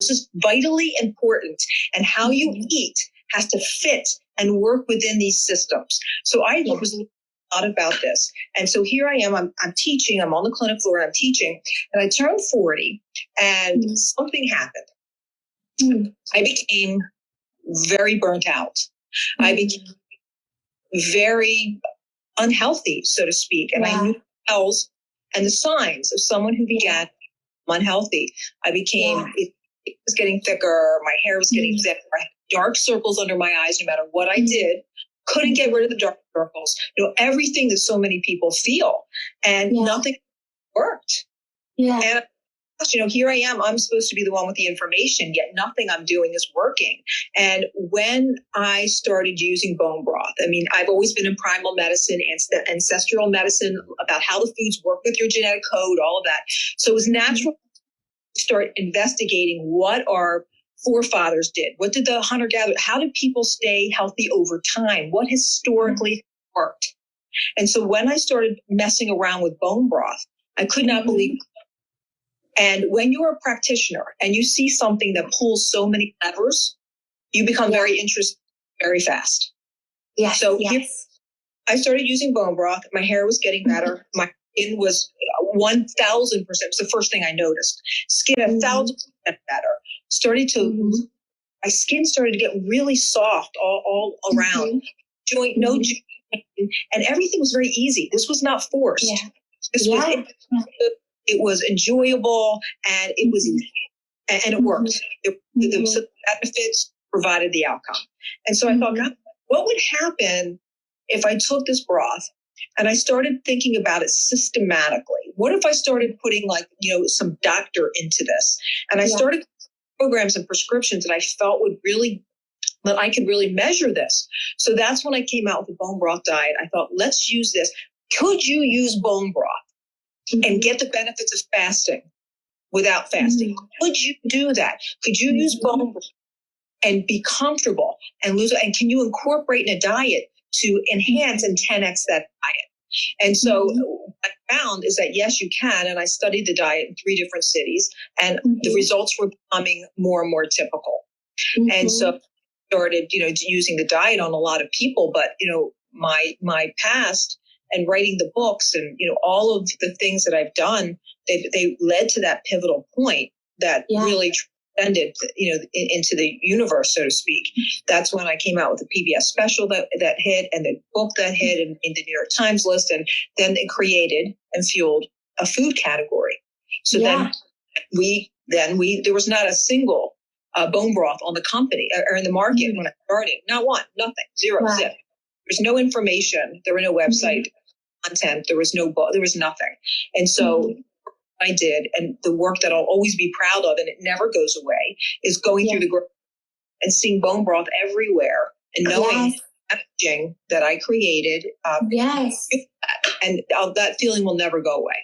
This is vitally important. And how you eat has to fit and work within these systems. So I was a lot about this. And so here I am, I'm teaching, I'm on the clinic floor and I'm teaching, and I turned 40 and something happened. I became very burnt out. I became very unhealthy, so to speak. And I knew the tells and the signs of someone who began unhealthy. I became, it was getting thicker. My hair was getting thicker. I had dark circles under my eyes no matter what I did. Couldn't get rid of the dark circles. Everything that so many people feel, and nothing worked. And here I am. I'm supposed to be the one with the information, yet nothing I'm doing is working. And when I started using bone broth, I mean, I've always been in primal medicine and ancestral medicine about how the foods work with your genetic code, all of that. So it was natural to start investigating what our forefathers did. What did the hunter-gatherer, how did people stay healthy over time? What historically worked? And so when I started messing around with bone broth, I could not believe it. And when you're a practitioner and you see something that pulls so many levers, you become very interested very fast. So I started using bone broth. My hair was getting better. My skin was 1,000%. It was the first thing I noticed. Skin 1,000% better. Started to, my skin started to get really soft all around. No joint, and everything was very easy. This was not forced. This was it was enjoyable, and it was easy, and it worked. The benefits provided the outcome. And so I thought, God, what would happen if I took this broth and I started thinking about it systematically? What if I started putting some doctor into this? And I started programs and prescriptions that I felt that I could really measure this. So that's when I came out with the bone broth diet. I thought, let's use this. Could you use bone broth and get the benefits of fasting without fasting? Could you do that? Could you use bone broth and be comfortable and lose it? And can you incorporate in a diet to enhance and 10x that diet? And so what I found is that, yes, you can. And I studied the diet in 3 different cities, and the results were becoming more and more typical. And so I started, using the diet on a lot of people. But, my past and writing the books and, all of the things that I've done, they led to that pivotal point that really transcended, into the universe, so to speak. That's when I came out with the PBS special that hit, and the book that hit in the New York Times list. And then it created and fueled a food category. So then there was not a single bone broth on the company or in the market when I started. Not one, nothing, zero, zip. There's no information. There were no website content. There was no book. There was nothing. And so I did, and the work that I'll always be proud of, and it never goes away, is going through the grocery and seeing bone broth everywhere and knowing packaging that I created. And that feeling will never go away.